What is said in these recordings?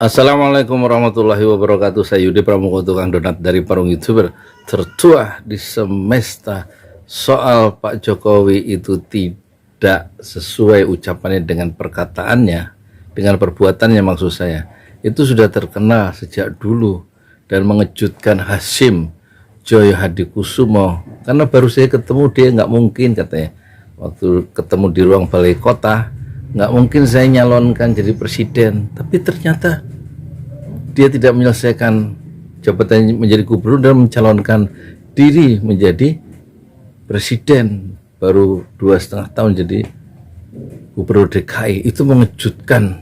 Assalamualaikum warahmatullahi wabarakatuh. Saya Yudi Pramuka, tukang donat dari Parung YouTuber tertua di semesta. Soal Pak Jokowi itu tidak sesuai ucapannya dengan perkataannya, dengan perbuatannya maksud saya. Itu sudah terkenal sejak dulu dan mengejutkan Hasyim Joyo Hadikusumo. Karena baru saya ketemu dia, nggak mungkin katanya. Waktu ketemu di ruang balai kota, nggak mungkin saya nyalonkan jadi presiden. Tapi ternyata dia tidak menyelesaikan jabatannya menjadi gubernur dan mencalonkan diri menjadi presiden. Baru 2,5 tahun jadi gubernur DKI. Itu mengejutkan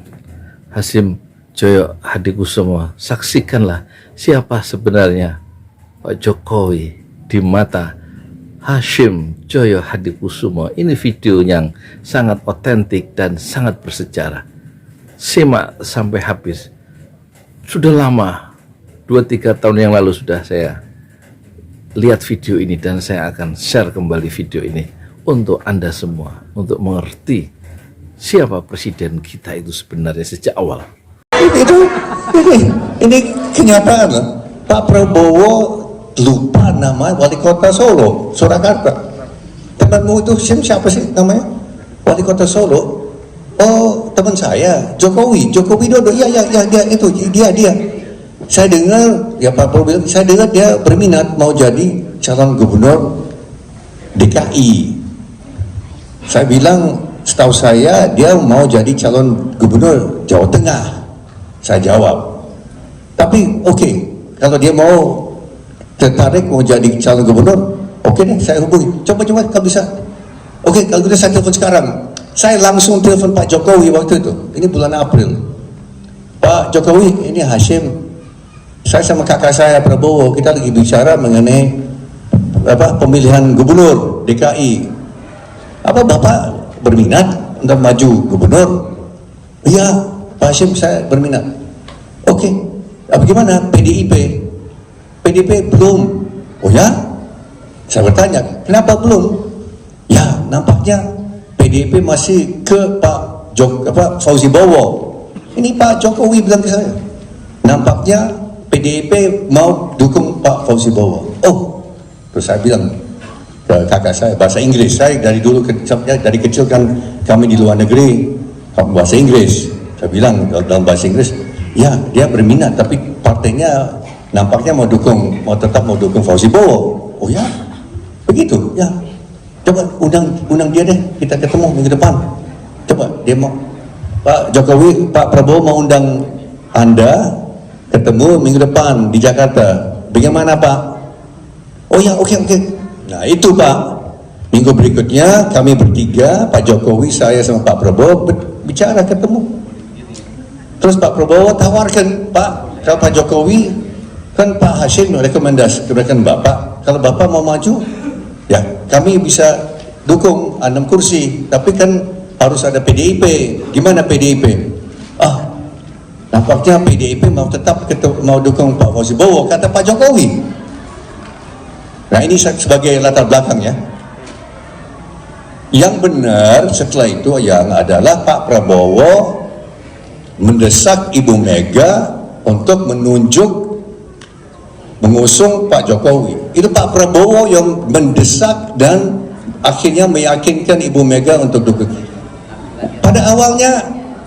Hasyim Joyo Hadikusumo. Saksikanlah siapa sebenarnya Pak Jokowi di mata Hasyim Joyo Hadikusumo. Ini video yang sangat otentik dan sangat bersejarah. Simak sampai habis. Sudah lama, 2-3 tahun yang lalu sudah saya lihat video ini, dan saya akan share kembali video ini untuk Anda semua, untuk mengerti siapa presiden kita itu sebenarnya sejak awal. Ini kenyataan loh. Pak Prabowo lupa nama wali kota Solo, Surakarta. Temanmu itu siapa sih namanya? Wali kota Solo. Oh, teman saya, Jokowi Dodo. Ya, itu dia. Saya dengar, ya Pak Prabowo bilang, saya dengar dia berminat mau jadi calon gubernur DKI. Saya bilang, setahu saya dia mau jadi calon gubernur Jawa Tengah. Saya jawab. Tapi oke, kalau dia mau tertarik mau jadi calon gubernur, oke deh, saya hubungi. Coba kalau bisa. Oke, kalau gitu saya telepon sekarang. Saya langsung telepon Pak Jokowi waktu itu. Ini bulan April. Pak Jokowi, ini Hasyim. Saya sama kakak saya Prabowo, kita lagi bicara mengenai pemilihan gubernur DKI. Apa Bapak berminat untuk maju gubernur? Iya, Pak Hasyim, saya berminat. Oke. Bagaimana PDIP belum? Oh ya? Saya bertanya, kenapa belum? Ya, nampaknya PDIP masih ke Pak Fauzi Bowo. Ini Pak Jokowi bilang ke saya, nampaknya PDIP mau dukung Pak Fauzi Bowo. Oh, terus saya bilang ke kakak saya bahasa Inggris. Saya dari dulu dari kecil kan kami di luar negeri bahasa Inggris. Saya bilang dalam bahasa Inggris, ya dia berminat, tapi partainya nampaknya tetap mau dukung Fauzi Bowo. Oh ya, begitu ya. Coba undang dia deh, kita ketemu minggu depan. Coba dia mau, Pak Jokowi, Pak Prabowo mau undang Anda ketemu minggu depan di Jakarta. Bagaimana Pak? Oh ya, oke. Nah itu Pak, minggu berikutnya kami bertiga, Pak Jokowi, saya sama Pak Prabowo bicara ketemu. Terus Pak Prabowo tawarkan, Pak, kalau Pak Jokowi kan Pak Hasyim rekomendasikan Bapak, kalau Bapak mau maju, ya kami bisa dukung 6 kursi, tapi kan harus ada PDIP. Gimana PDIP? Nampaknya PDIP mau dukung Pak Fauzi Bowo, kata Pak Jokowi. Nah ini sebagai latar belakang ya. Yang benar setelah itu yang adalah Pak Prabowo mendesak Ibu Mega untuk mengusung Pak Jokowi. Itu Pak Prabowo yang mendesak dan akhirnya meyakinkan Ibu Mega untuk dukung. Pada awalnya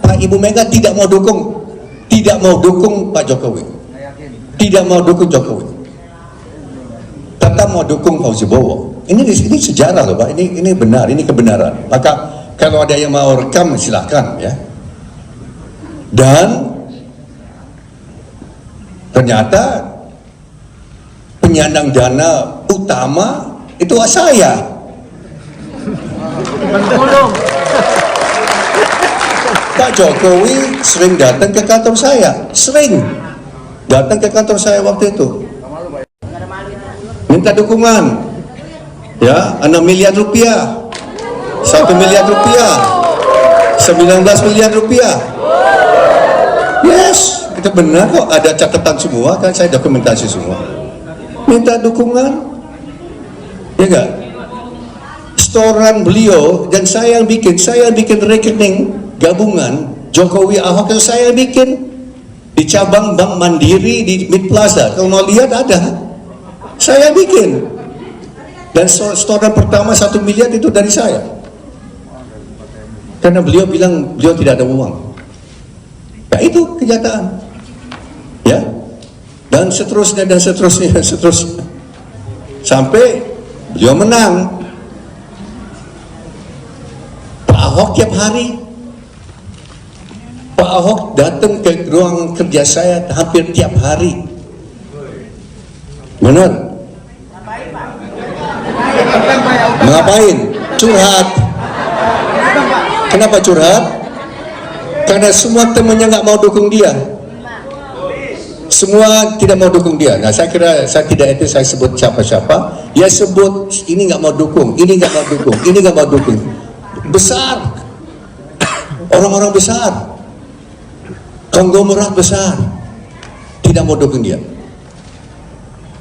Ibu Mega tidak mau dukung Pak Jokowi. Tidak mau dukung Jokowi. Tetap mau dukung Fauzi Bowo. Ini sejarah loh Pak. Ini benar, ini kebenaran. Maka kalau ada yang mau rekam silakan ya. Dan ternyata penyandang dana utama itu saya. Pak Jokowi sering datang ke kantor saya, waktu itu, minta dukungan, ya 6 miliar rupiah, 1 miliar rupiah, 19 miliar rupiah. Yes, itu benar kok, ada catatan semua kan, saya dokumentasi semua. Minta dukungan, ya enggak? Setoran beliau dan saya yang bikin rekening gabungan Jokowi Ahok itu saya bikin. di cabang Bank Mandiri di Mid Plaza. Kalau mau lihat ada, saya bikin. Dan setoran pertama 1 miliar itu dari saya. Karena beliau bilang beliau tidak ada uang. Nah itu kenyataan. Ya. Dan seterusnya dan seterusnya dan seterusnya. Sampai beliau menang. Pak Ahok tiap hari, Pak Ahok datang ke ruang kerja saya hampir tiap hari. Benar? Ngapain? Curhat. Kenapa curhat? Karena semua temannya nggak mau dukung dia. Semua tidak mau dukung dia. Nah, saya kira saya tidak itu saya sebut siapa-siapa. Dia sebut ini nggak mau dukung, ini nggak mau dukung, ini nggak mau dukung. Besar, orang-orang besar, konglomerat besar, tidak mau dukung dia.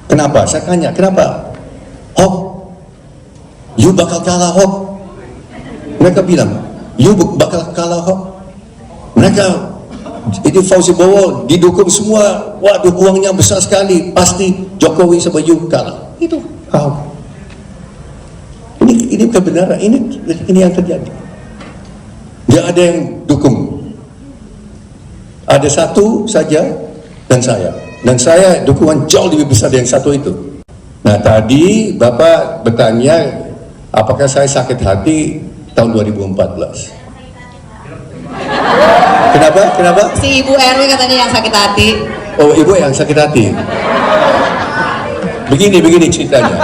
Kenapa? Saya tanya, kenapa? Hok, you bakal kalah Hok. Mereka bilang, you bakal kalah Hok. Mereka, ini Fauzi Bowo didukung semua, waduh uangnya besar sekali, pasti Jokowi sama you kalah. Itu Ahok. Ini kebenaran, ini yang terjadi. Dia ada yang dukung. Ada satu saja dan saya. Dan saya dukungan jauh lebih besar dari yang satu itu. Nah tadi Bapak bertanya apakah saya sakit hati tahun 2014. Kenapa? Si Ibu RW katanya yang sakit hati. Oh, Ibu yang sakit hati. Begini ceritanya.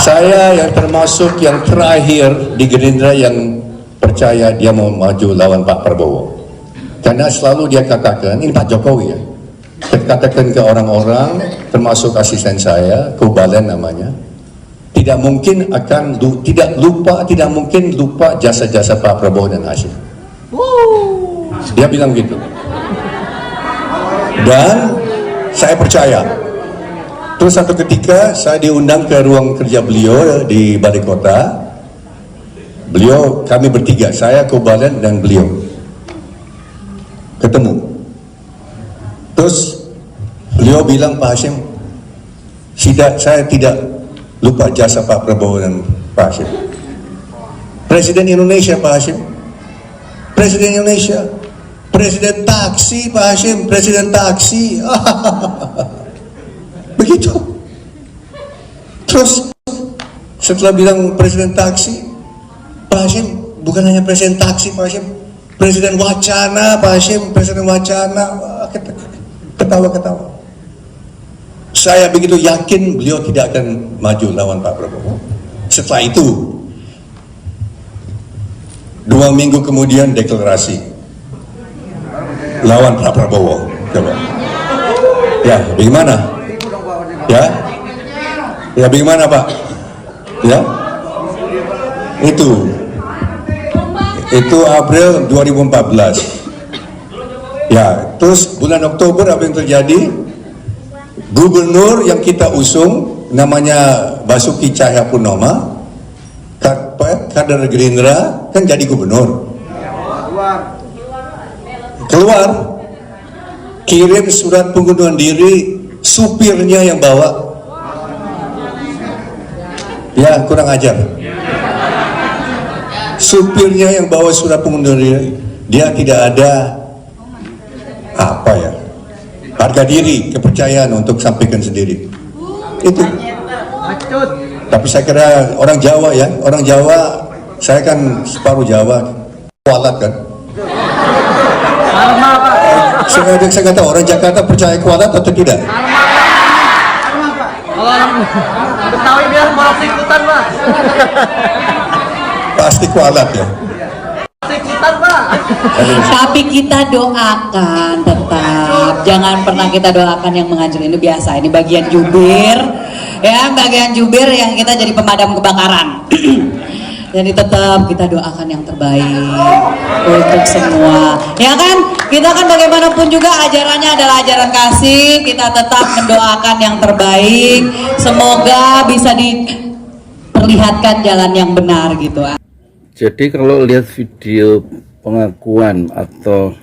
Saya yang termasuk yang terakhir di Gerindra yang percaya dia mau maju lawan Pak Prabowo. Karena selalu dia katakan, ini Pak Jokowi ya, katakan ke orang-orang, termasuk asisten saya, Kubalen namanya, tidak mungkin lupa jasa-jasa Pak Prabowo dan Hashim. Dia bilang gitu. Dan saya percaya. Terus satu ketika saya diundang ke ruang kerja beliau di Balai Kota. Kami bertiga, saya, Kubalen dan beliau ketemu. Terus beliau bilang, Pak Hashim, saya tidak lupa jasa Pak Prabowo dan Pak Hashim. Presiden Indonesia Pak Hashim, Presiden Indonesia, Presiden taksi Pak Hashim, Presiden taksi. Begitu. Terus setelah bilang Presiden taksi, Pak Hashim bukan hanya Presiden taksi Pak Hashim, Presiden wacana Pak Hashim, Presiden wacana. Ketawa-ketawa. Saya begitu yakin beliau tidak akan maju lawan Pak Prabowo. Setelah itu 2 minggu kemudian deklarasi lawan Pak Prabowo. Coba. Ya, bagaimana? Ya bagaimana Pak? Ya, itu April 2014. Ya, terus bulan Oktober apa yang terjadi? Gubernur yang kita usung namanya Basuki Cahayapurnama, kader Gerindra kan jadi gubernur. Keluar, kirim surat pengunduran diri, supirnya yang bawa. Ya, kurang ajar. Supirnya yang bawa surat pengunduran diri, dia tidak ada harga diri, kepercayaan untuk sampaikan sendiri. Itu. Tapi saya kira orang Jawa ya, orang Jawa, saya kan separuh Jawa, kualat kan. Saya nggak tahu orang Jakarta percaya kualat atau tidak. Betawi biar malah ikutan Pak. Pasti kualat ya. Ikutan Pak. Tapi kita doakan tetap, jangan pernah kita doakan yang menghancur. Ini biasa, ini bagian jubir, ya bagian jubir yang kita jadi pemadam kebakaran. Jadi tetap kita doakan yang terbaik untuk semua, ya kan? Kita kan bagaimanapun juga ajarannya adalah ajaran kasih. Kita tetap mendoakan yang terbaik. Semoga bisa diperlihatkan jalan yang benar gitu. Jadi kalau lihat video pengakuan atau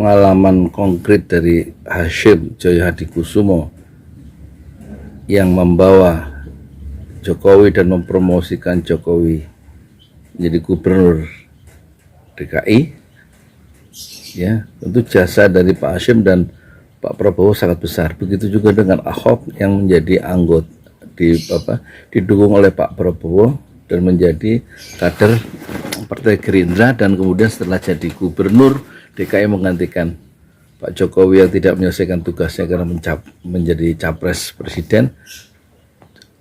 pengalaman konkret dari Hasyim Joyo Hadikusumo yang membawa Jokowi dan mempromosikan Jokowi menjadi gubernur DKI, ya tentu jasa dari Pak Hasyim dan Pak Prabowo sangat besar. Begitu juga dengan Ahok yang menjadi anggota didukung oleh Pak Prabowo dan menjadi kader Partai Gerindra, dan kemudian setelah jadi gubernur DKI menggantikan Pak Jokowi yang tidak menyelesaikan tugasnya karena menjadi capres presiden.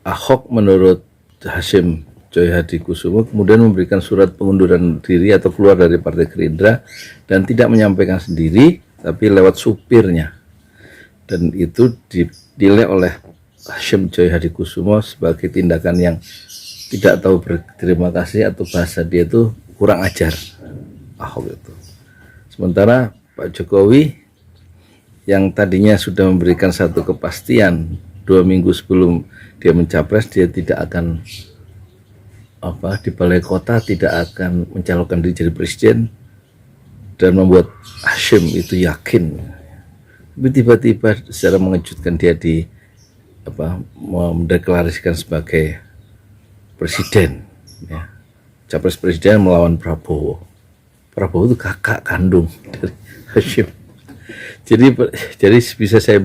Ahok menurut Hasyim Joyo Hadikusumo kemudian memberikan surat pengunduran diri atau keluar dari Partai Gerindra dan tidak menyampaikan sendiri tapi lewat supirnya, dan itu dinilai oleh Hasyim Joyo Hadikusumo sebagai tindakan yang tidak tahu berterima kasih, atau bahasa dia itu kurang ajar Ahok itu. Sementara Pak Jokowi yang tadinya sudah memberikan satu kepastian 2 minggu sebelum dia mencapres, dia tidak akan di balai kota tidak akan mencalonkan diri jadi presiden, dan membuat Hasyim itu yakin. Tapi tiba-tiba secara mengejutkan dia mendeklarasikan sebagai presiden, ya. Capres presiden melawan Prabowo. Prabowo itu kakak kandung dari Hasyim. Jadi bisa saya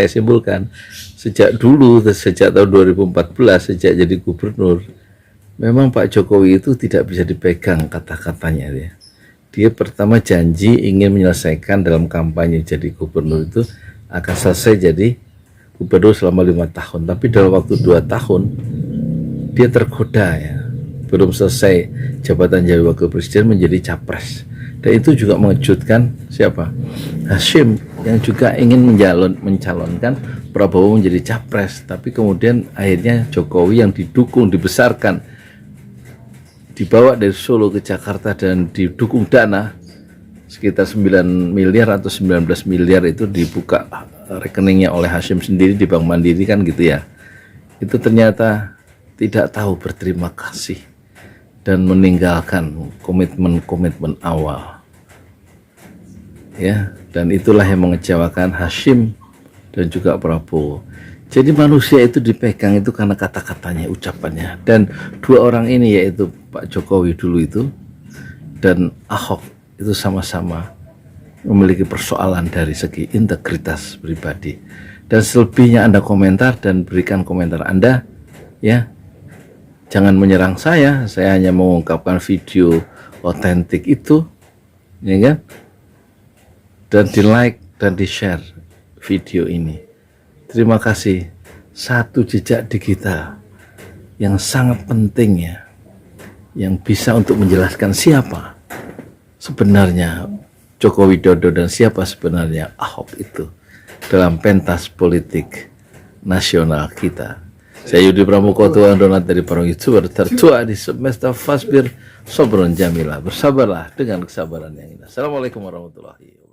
simpulkan, sejak tahun 2014 sejak jadi gubernur, memang Pak Jokowi itu tidak bisa dipegang kata-katanya dia. Dia pertama janji ingin menyelesaikan dalam kampanye jadi gubernur itu akan selesai jadi gubernur selama 5 tahun, tapi dalam waktu 2 tahun dia tergoda, ya. Belum selesai jabatan jadi wakil presiden menjadi capres. Dan itu juga mengejutkan siapa? Hasyim yang juga ingin mencalonkan Prabowo menjadi capres, tapi kemudian akhirnya Jokowi yang didukung, dibesarkan, dibawa dari Solo ke Jakarta dan didukung dana sekitar 9 miliar atau 19 miliar itu dibuka rekeningnya oleh Hasyim sendiri di Bank Mandiri kan gitu ya. Itu ternyata tidak tahu berterima kasih dan meninggalkan komitmen-komitmen awal, ya, dan itulah yang mengecewakan Hasyim dan juga Prabowo. Jadi manusia itu dipegang itu karena kata-katanya, ucapannya, dan 2 orang ini yaitu Pak Jokowi dulu itu dan Ahok itu sama-sama memiliki persoalan dari segi integritas pribadi. Dan selebihnya Anda komentar dan berikan komentar Anda, ya. Jangan menyerang saya hanya mengungkapkan video otentik itu, ya kan? Dan di like dan di share video ini. Terima kasih. Satu jejak digital yang sangat penting, ya, yang bisa untuk menjelaskan siapa sebenarnya Joko Widodo dan siapa sebenarnya Ahok itu dalam pentas politik nasional kita. Saya Yudi Pramuko, Tuan Donat dari Parung YouTuber tertua di semesta Fasbir Sobron Jamila. Bersabarlah dengan kesabaran yang indah. Assalamualaikum warahmatullahi wabarakatuh.